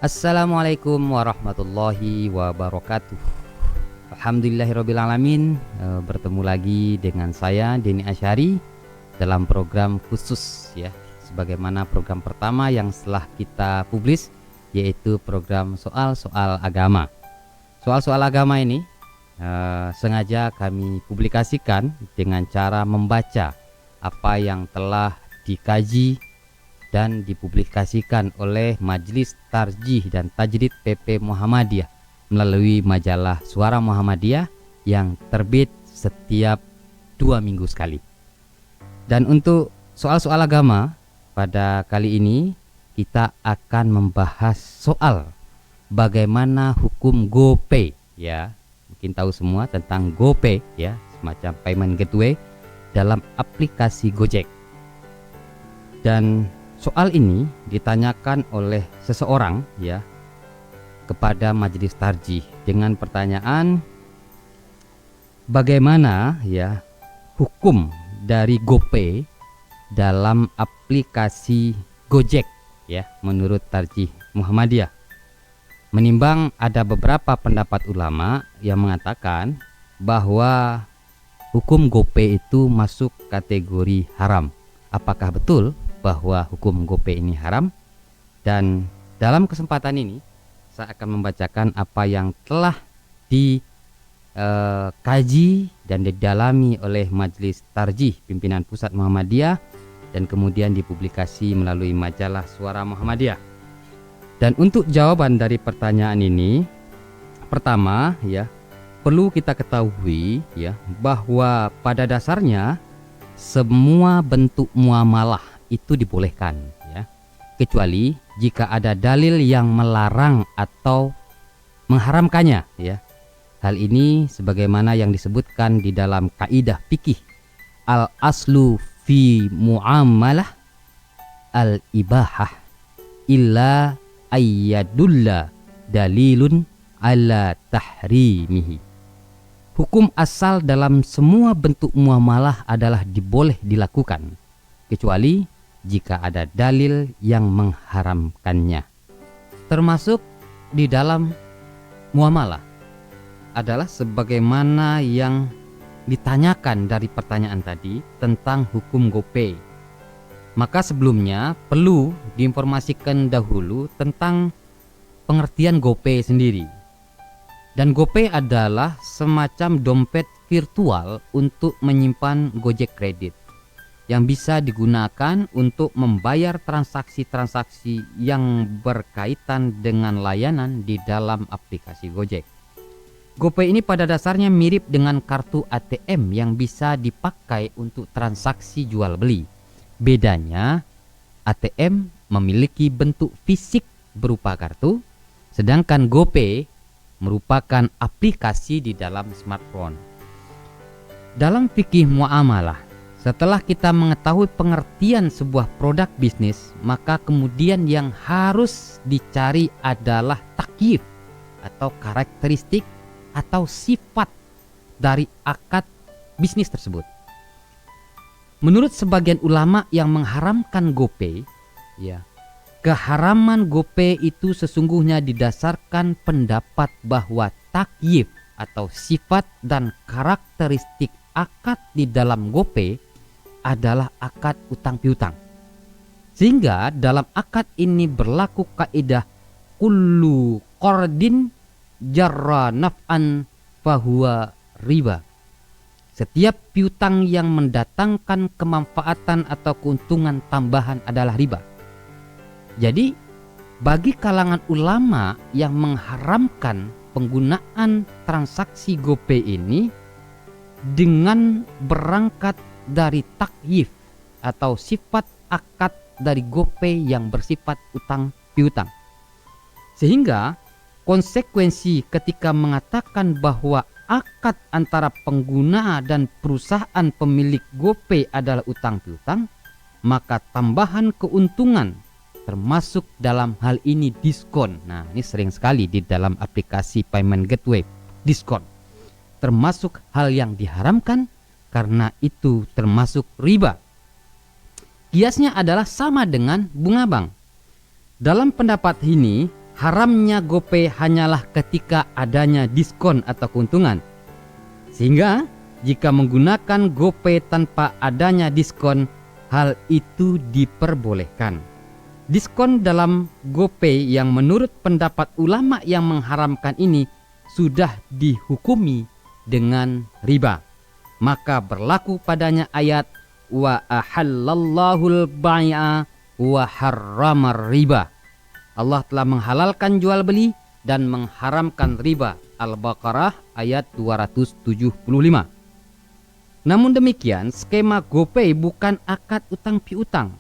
Assalamualaikum warahmatullahi wabarakatuh. Alhamdulillahirrabbilalamin. Bertemu lagi dengan saya Denny Asyari dalam program khusus ya, sebagaimana program pertama yang setelah kita publis, yaitu program soal-soal agama. Soal-soal agama ini sengaja kami publikasikan dengan cara membaca apa yang telah dikaji dan dipublikasikan oleh Majelis Tarjih dan Tajdid PP Muhammadiyah melalui majalah Suara Muhammadiyah yang terbit setiap 2 minggu sekali. Dan untuk soal-soal agama pada kali ini kita akan membahas soal bagaimana hukum GoPay ya. Mungkin tahu semua tentang GoPay ya, semacam payment gateway dalam aplikasi Gojek. Dan soal ini ditanyakan oleh seseorang ya kepada Majelis Tarjih dengan pertanyaan bagaimana ya hukum dari GoPay dalam aplikasi Gojek ya menurut Tarjih Muhammadiyah. Menimbang ada beberapa pendapat ulama yang mengatakan bahwa hukum GoPay itu masuk kategori haram. Apakah betul bahwa hukum GoPay ini haram? Dan dalam kesempatan ini saya akan membacakan apa yang telah dikaji dan didalami oleh Majelis Tarjih Pimpinan Pusat Muhammadiyah dan kemudian dipublikasi melalui majalah Suara Muhammadiyah. Dan untuk jawaban dari pertanyaan ini, pertama ya, perlu kita ketahui ya bahwa pada dasarnya semua bentuk muamalah itu dibolehkan ya, kecuali jika ada dalil yang melarang atau mengharamkannya ya. Hal ini sebagaimana yang disebutkan di dalam kaidah fikih al aslu fi muamalah al ibahah illa ayyadulla dalilun ala tahrimihi. Hukum asal dalam semua bentuk muamalah adalah diboleh dilakukan kecuali jika ada dalil yang mengharamkannya. Termasuk di dalam muamalah adalah sebagaimana yang ditanyakan dari pertanyaan tadi tentang hukum GoPay. Maka sebelumnya perlu diinformasikan dahulu tentang pengertian GoPay sendiri. Dan GoPay adalah semacam dompet virtual untuk menyimpan Gojek kredit yang bisa digunakan untuk membayar transaksi-transaksi yang berkaitan dengan layanan di dalam aplikasi Gojek. GoPay ini pada dasarnya mirip dengan kartu ATM yang bisa dipakai untuk transaksi jual beli. Bedanya, ATM memiliki bentuk fisik berupa kartu, sedangkan GoPay merupakan aplikasi di dalam smartphone. Dalam fikih muamalah, setelah kita mengetahui pengertian sebuah produk bisnis, maka kemudian yang harus dicari adalah takyif atau karakteristik atau sifat dari akad bisnis tersebut. Menurut sebagian ulama yang mengharamkan GoPay, ya, keharaman GoPay itu sesungguhnya didasarkan pendapat bahwa takyif atau sifat dan karakteristik akad di dalam GoPay adalah akad utang piutang. Sehingga dalam akad ini berlaku kaidah kullu qardin jarra naf'an fahuwa riba. Setiap piutang yang mendatangkan kemanfaatan atau keuntungan tambahan adalah riba. Jadi bagi kalangan ulama yang mengharamkan penggunaan transaksi GoPay ini dengan berangkat dari takyif atau sifat akad dari GoPay yang bersifat utang piutang. Sehingga konsekuensi ketika mengatakan bahwa akad antara pengguna dan perusahaan pemilik GoPay adalah utang piutang, maka tambahan keuntungan termasuk dalam hal ini diskon. Nah, ini sering sekali di dalam aplikasi payment gateway, diskon termasuk hal yang diharamkan karena itu termasuk riba. Kiasnya adalah sama dengan bunga bank. Dalam pendapat ini, haramnya GoPay hanyalah ketika adanya diskon atau keuntungan. Sehingga jika menggunakan GoPay tanpa adanya diskon, hal itu diperbolehkan. Diskon dalam GoPay yang menurut pendapat ulama yang mengharamkan ini sudah dihukumi dengan riba. Maka berlaku padanya ayat wa ahallallahul bai'a wa harramar riba. Allah telah menghalalkan jual beli dan mengharamkan riba. Al-Baqarah ayat 275. Namun demikian, skema GoPay bukan akad utang piutang,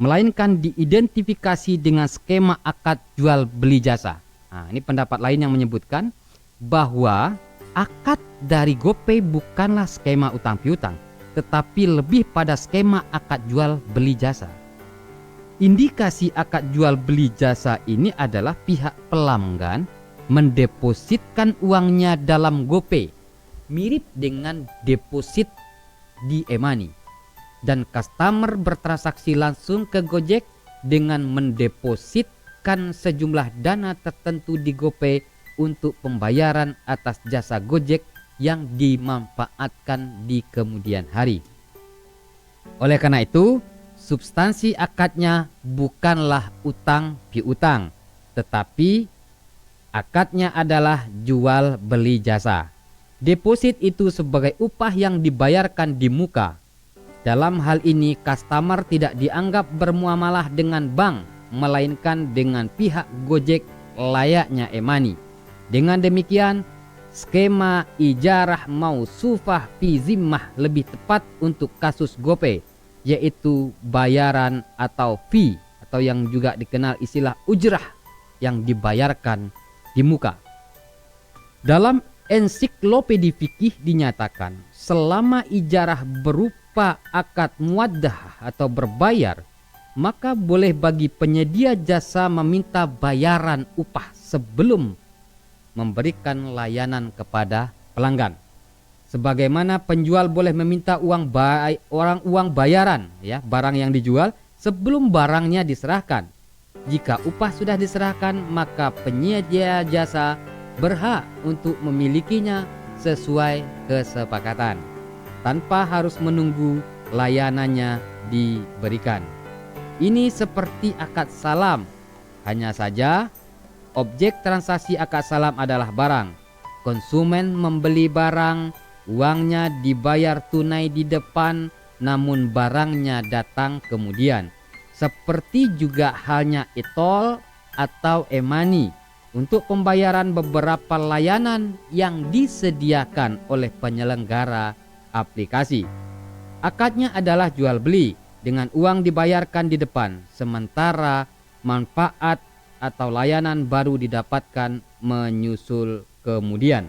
melainkan diidentifikasi dengan skema akad jual beli jasa. Nah, ini pendapat lain yang menyebutkan bahwa akad dari GoPay bukanlah skema utang piutang, tetapi lebih pada skema akad jual beli jasa. Indikasi akad jual beli jasa ini adalah pihak pelanggan mendepositkan uangnya dalam GoPay, mirip dengan deposit di e-money, dan customer bertransaksi langsung ke Gojek dengan mendepositkan sejumlah dana tertentu di GoPay untuk pembayaran atas jasa Gojek yang dimanfaatkan di kemudian hari. Oleh karena itu, substansi akadnya bukanlah utang piutang, tetapi akadnya adalah jual beli jasa. Deposit itu sebagai upah yang dibayarkan di muka. Dalam hal ini, customer tidak dianggap bermuamalah dengan bank, melainkan dengan pihak Gojek layaknya e-money. Dengan demikian, skema ijarah mausufah fi zimmah lebih tepat untuk kasus GoPay, yaitu bayaran atau fee, atau yang juga dikenal istilah ujrah yang dibayarkan di muka. Dalam ensiklopedia fikih dinyatakan, selama ijarah berupa akad muwaddah atau berbayar, maka boleh bagi penyedia jasa meminta bayaran upah sebelum memberikan layanan kepada pelanggan. Sebagaimana penjual boleh meminta uang bayaran, ya, barang yang dijual sebelum barangnya diserahkan. Jika upah sudah diserahkan, maka penyedia jasa berhak untuk memilikinya sesuai kesepakatan, tanpa harus menunggu layanannya diberikan. Ini seperti akad salam, hanya saja objek transaksi akad salam adalah barang. Konsumen membeli barang, uangnya dibayar tunai di depan, namun barangnya datang kemudian. Seperti juga halnya e-tol atau e-money untuk pembayaran beberapa layanan yang disediakan oleh penyelenggara aplikasi. Akadnya adalah jual beli dengan uang dibayarkan di depan, sementara manfaat atau layanan baru didapatkan menyusul kemudian.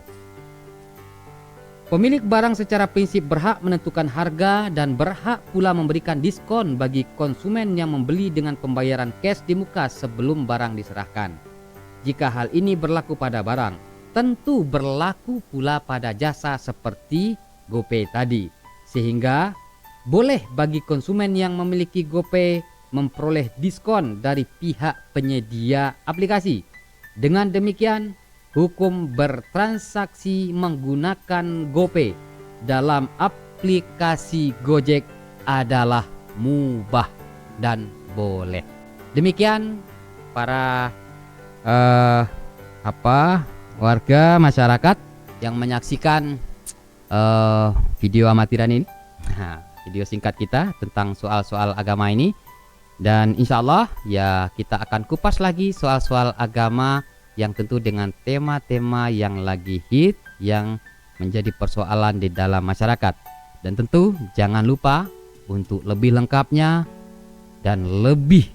Pemilik barang secara prinsip berhak menentukan harga dan berhak pula memberikan diskon bagi konsumen yang membeli dengan pembayaran cash di muka sebelum barang diserahkan. Jika hal ini berlaku pada barang, tentu berlaku pula pada jasa seperti GoPay tadi. Sehingga boleh bagi konsumen yang memiliki GoPay memperoleh diskon dari pihak penyedia aplikasi. Dengan demikian, hukum bertransaksi menggunakan GoPay dalam aplikasi Gojek adalah mubah dan boleh. Demikian para warga masyarakat yang menyaksikan video amatiran ini, video singkat kita tentang soal-soal agama ini. Dan insya Allah ya kita akan kupas lagi soal-soal agama yang tentu dengan tema-tema yang lagi hit, yang menjadi persoalan di dalam masyarakat. Dan tentu jangan lupa untuk lebih lengkapnya dan lebih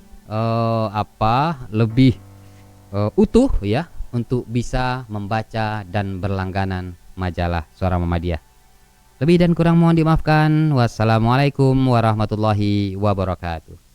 utuh ya, untuk bisa membaca dan berlangganan majalah Suara Muhammadiyah. Lebih dan kurang mohon dimaafkan. Wassalamualaikum warahmatullahi wabarakatuh.